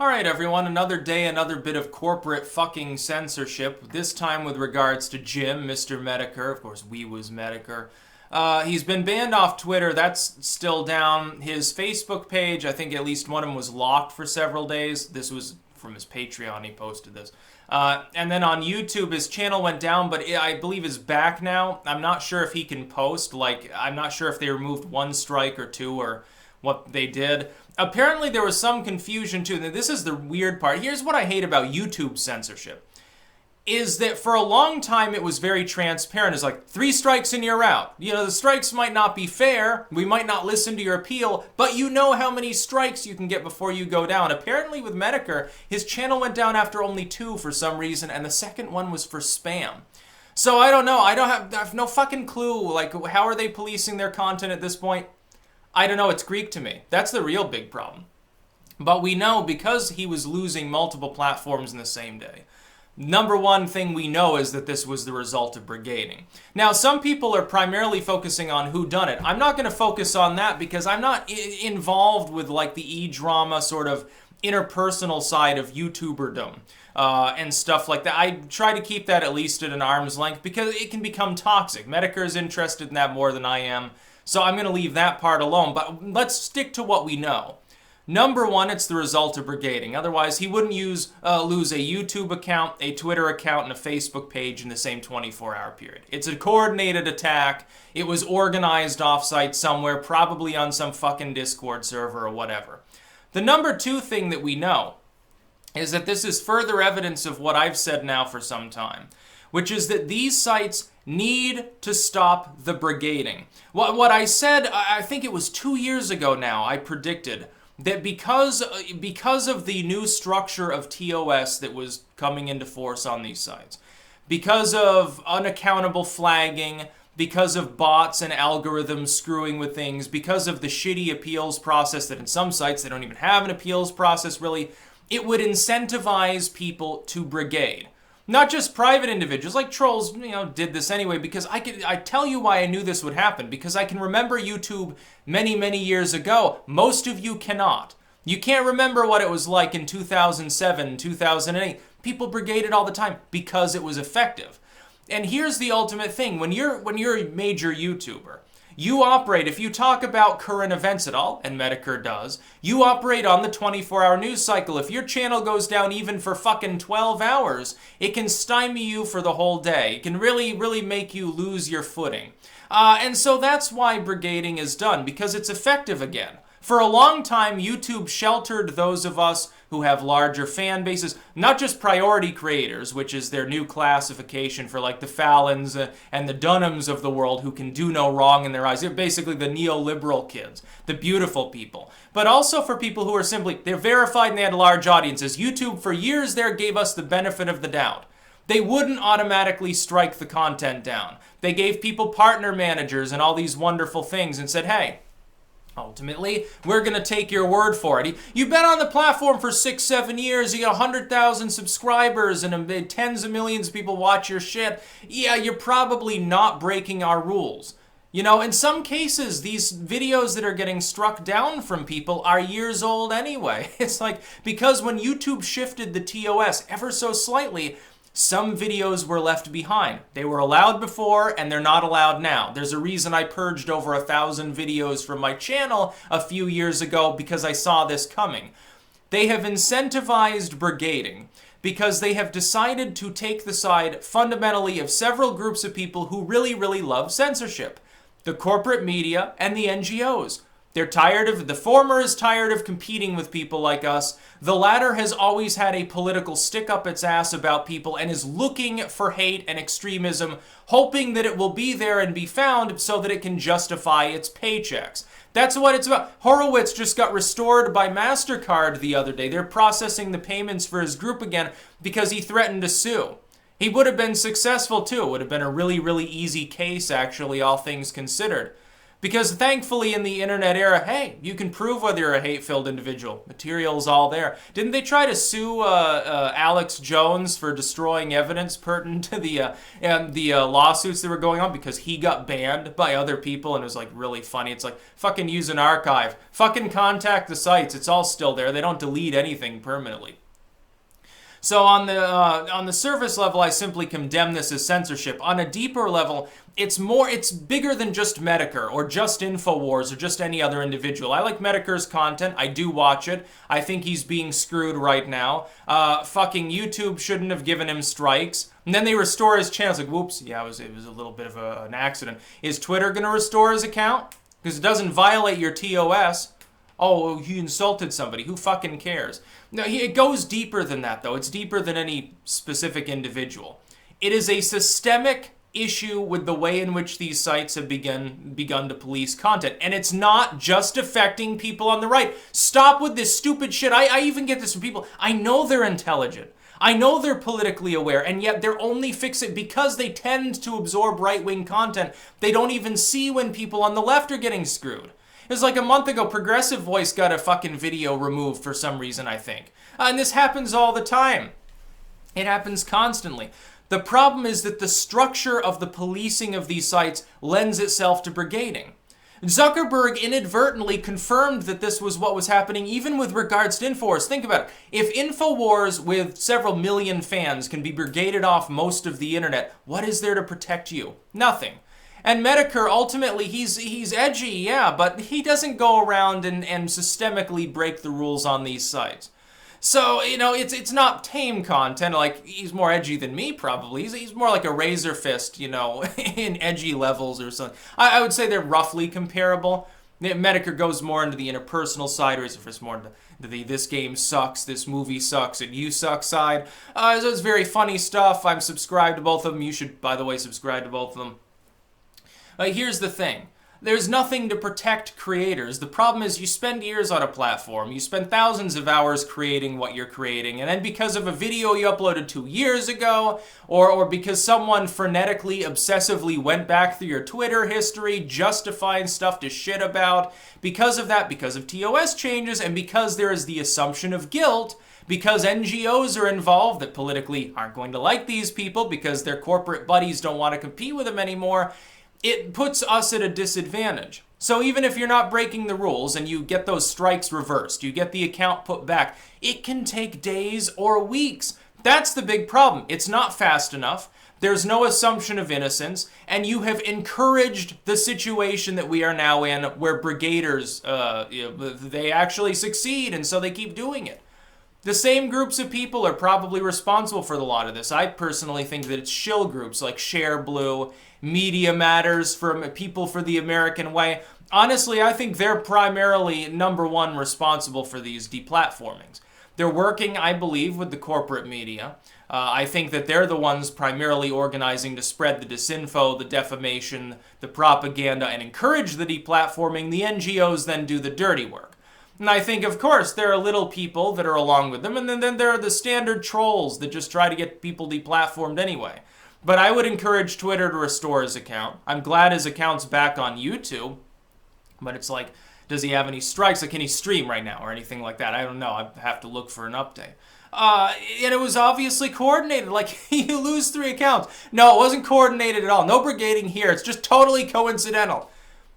Alright everyone, another day, another bit of corporate fucking censorship, this time with regards to Jim, Mr. Metokur, of course we was Metokur. He's been banned off Twitter, that's still down. His Facebook page, I think at least one of them was locked for several days. This was from his Patreon, he posted this. And then on YouTube, his channel went down, but I believe is back now. I'm not sure if he can post, I'm not sure if they removed one strike or two or what they did. Apparently there was some confusion too. This is the weird part. Here's what I hate about YouTube censorship. Is that for a long time it was very transparent. It's like, 3 strikes and you're out. You know, the strikes might not be fair. We might not listen to your appeal, but you know how many strikes you can get before you go down. Apparently with Metokur, his channel went down after only 2 for some reason, and the second one was for spam. So I don't know. I have no fucking clue. Like, how are they policing their content at this point? I don't know, it's Greek to me. That's the real big problem. But we know because he was losing multiple platforms in the same day. Number one thing we know is that this was the result of brigading. Now, some people are primarily focusing on who done it. I'm not going to focus on that because I'm not involved with like the e-drama sort of interpersonal side of YouTuberdom and stuff like that. I try to keep that at least at an arm's length because it can become toxic. Metokur is interested in that more than I am. So I'm going to leave that part alone, but let's stick to what we know. Number one, it's the result of brigading. Otherwise, he wouldn't lose a YouTube account, a Twitter account, and a Facebook page in the same 24-hour period. It's a coordinated attack. It was organized offsite somewhere, probably on some fucking Discord server or whatever. The number two thing that we know is that this is further evidence of what I've said now for some time, which is that these sites need to stop the brigading. What I said, I think it was 2 years ago now, I predicted that because of the new structure of TOS that was coming into force on these sites, because of unaccountable flagging, because of bots and algorithms screwing with things, because of the shitty appeals process that in some sites they don't even have an appeals process really, it would incentivize people to brigade. Not just private individuals, like trolls, did this anyway, because I tell you why I knew this would happen, because I can remember YouTube many, many years ago. Most of you cannot. You can't remember what it was like in 2007, 2008. People brigaded all the time because it was effective. And here's the ultimate thing. When you're a major YouTuber, you operate, if you talk about current events at all, and Metokur does, you operate on the 24-hour news cycle. If your channel goes down even for fucking 12 hours, it can stymie you for the whole day. It can really, really make you lose your footing. And so that's why brigading is done, because it's effective again. For a long time, YouTube sheltered those of us who have larger fan bases, not just priority creators, which is their new classification for like the Fallons and the Dunhams of the world who can do no wrong in their eyes. They're basically the neoliberal kids, the beautiful people. But also for people who are simply, they're verified and they had large audiences. YouTube for years there gave us the benefit of the doubt. They wouldn't automatically strike the content down. They gave people partner managers and all these wonderful things and said, hey, ultimately, we're going to take your word for it. You've been on the platform for 6-7 years, you got 100,000 subscribers and tens of millions of people watch your shit. Yeah, you're probably not breaking our rules. In some cases, these videos that are getting struck down from people are years old anyway. It's like, because when YouTube shifted the TOS ever so slightly, some videos were left behind. They were allowed before and they're not allowed now. There's a reason I purged over 1,000 videos from my channel a few years ago because I saw this coming. They have incentivized brigading because they have decided to take the side fundamentally of several groups of people who really, really love censorship. The corporate media and the NGOs. They're tired of, the former is tired of competing with people like us. The latter has always had a political stick up its ass about people and is looking for hate and extremism, hoping that it will be there and be found so that it can justify its paychecks. That's what it's about. Horowitz just got restored by MasterCard the other day. They're processing the payments for his group again because he threatened to sue. He would have been successful too. It would have been a really, really easy case, actually, all things considered. Because thankfully in the internet era, hey, you can prove whether you're a hate-filled individual. Material's all there. Didn't they try to sue Alex Jones for destroying evidence pertinent to the lawsuits that were going on because he got banned by other people? And it was like really funny. It's like, fucking use an archive. Fucking contact the sites. It's all still there. They don't delete anything permanently. So on the surface level, I simply condemn this as censorship. On a deeper level, it's bigger than just Metokur or just InfoWars or just any other individual. I like Metokur's content. I do watch it. I think he's being screwed right now. Fucking YouTube shouldn't have given him strikes. And then they restore his channel. It's like, whoops, yeah, it was a little bit of an accident. Is Twitter going to restore his account? Because it doesn't violate your TOS. Oh, he insulted somebody. Who fucking cares? No, it goes deeper than that, though. It's deeper than any specific individual. It is a systemic issue with the way in which these sites have begun to police content. And it's not just affecting people on the right. Stop with this stupid shit. I even get this from people. I know they're intelligent. I know they're politically aware, and yet they're only fixated because they tend to absorb right-wing content. They don't even see when people on the left are getting screwed. It was like a month ago, Progressive Voice got a fucking video removed for some reason, I think. And this happens all the time. It happens constantly. The problem is that the structure of the policing of these sites lends itself to brigading. Zuckerberg inadvertently confirmed that this was what was happening even with regards to InfoWars. Think about it. If InfoWars with several million fans can be brigaded off most of the internet, what is there to protect you? Nothing. And Metokur, ultimately, he's edgy, yeah, but he doesn't go around and systemically break the rules on these sites. So, you know, it's not tame content. Like, he's more edgy than me, probably. He's more like a Razor Fist, you know, in edgy levels or something. I would say they're roughly comparable. Metokur goes more into the interpersonal side, Razor Fist more into the this game sucks, this movie sucks, and you suck side. So it's very funny stuff. I'm subscribed to both of them. You should, by the way, subscribe to both of them. Here's the thing. There's nothing to protect creators. The problem is you spend years on a platform. You spend thousands of hours creating what you're creating. And then because of a video you uploaded 2 years ago, or because someone frenetically, obsessively went back through your Twitter history, justifying stuff to shit about, because of that, because of TOS changes, and because there is the assumption of guilt, because NGOs are involved that politically aren't going to like these people because their corporate buddies don't want to compete with them anymore, it puts us at a disadvantage. So even if you're not breaking the rules and you get those strikes reversed, you get the account put back, it can take days or weeks. That's the big problem. It's not fast enough. There's no assumption of innocence, and you have encouraged the situation that we are now in where brigaders, they actually succeed, and so they keep doing it. The same groups of people are probably responsible for a lot of this. I personally think that it's shill groups like Share Blue, Media Matters, from People for the American Way. Honestly, I think they're primarily number one responsible for these deplatformings. They're working, I believe, with the corporate media. I think that they're the ones primarily organizing to spread the disinfo, the defamation, the propaganda, and encourage the deplatforming. The NGOs then do the dirty work. And I think, of course, there are little people that are along with them, and then there are the standard trolls that just try to get people deplatformed anyway. But I would encourage Twitter to restore his account. I'm glad his account's back on YouTube, but it's like, does he have any strikes? Like, can he stream right now or anything like that? I don't know. I have to look for an update. And it was obviously coordinated. Like, you lose 3 accounts. No, it wasn't coordinated at all. No brigading here. It's just totally coincidental.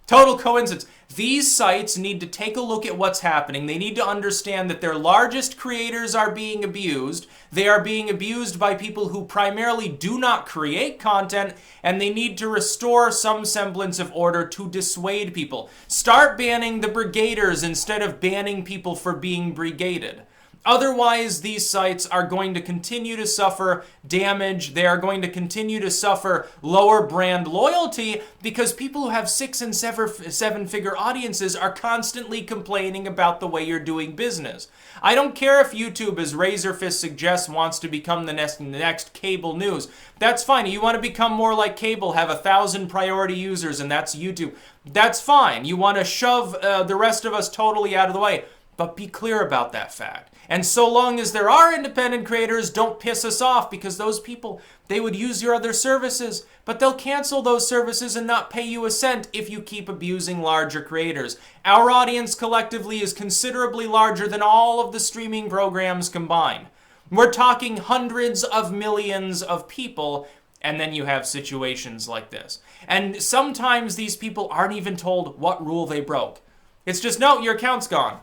Total coincidence. These sites need to take a look at what's happening. They need to understand that their largest creators are being abused. They are being abused by people who primarily do not create content, and they need to restore some semblance of order to dissuade people. Start banning the brigaders instead of banning people for being brigaded. Otherwise, these sites are going to continue to suffer damage. They are going to continue to suffer lower brand loyalty because people who have 6- and 7-figure audiences are constantly complaining about the way you're doing business. I don't care if YouTube, as Razorfist suggests, wants to become the next cable news. That's fine. You want to become more like cable, have 1,000 priority users, and that's YouTube. That's fine. You want to shove the rest of us totally out of the way. But be clear about that fact. And so long as there are independent creators, don't piss us off, because those people, they would use your other services, but they'll cancel those services and not pay you a cent if you keep abusing larger creators. Our audience collectively is considerably larger than all of the streaming programs combined. We're talking hundreds of millions of people, and then you have situations like this. And sometimes these people aren't even told what rule they broke. It's just, no, your account's gone.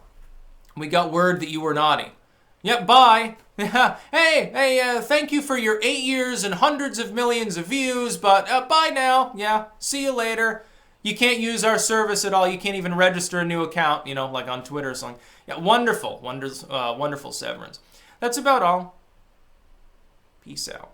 We got word that you were naughty. Yep, bye. hey, thank you for your 8 years and hundreds of millions of views, but bye now. Yeah, see you later. You can't use our service at all. You can't even register a new account, you know, like on Twitter or something. Yeah, wonderful severance. That's about all. Peace out.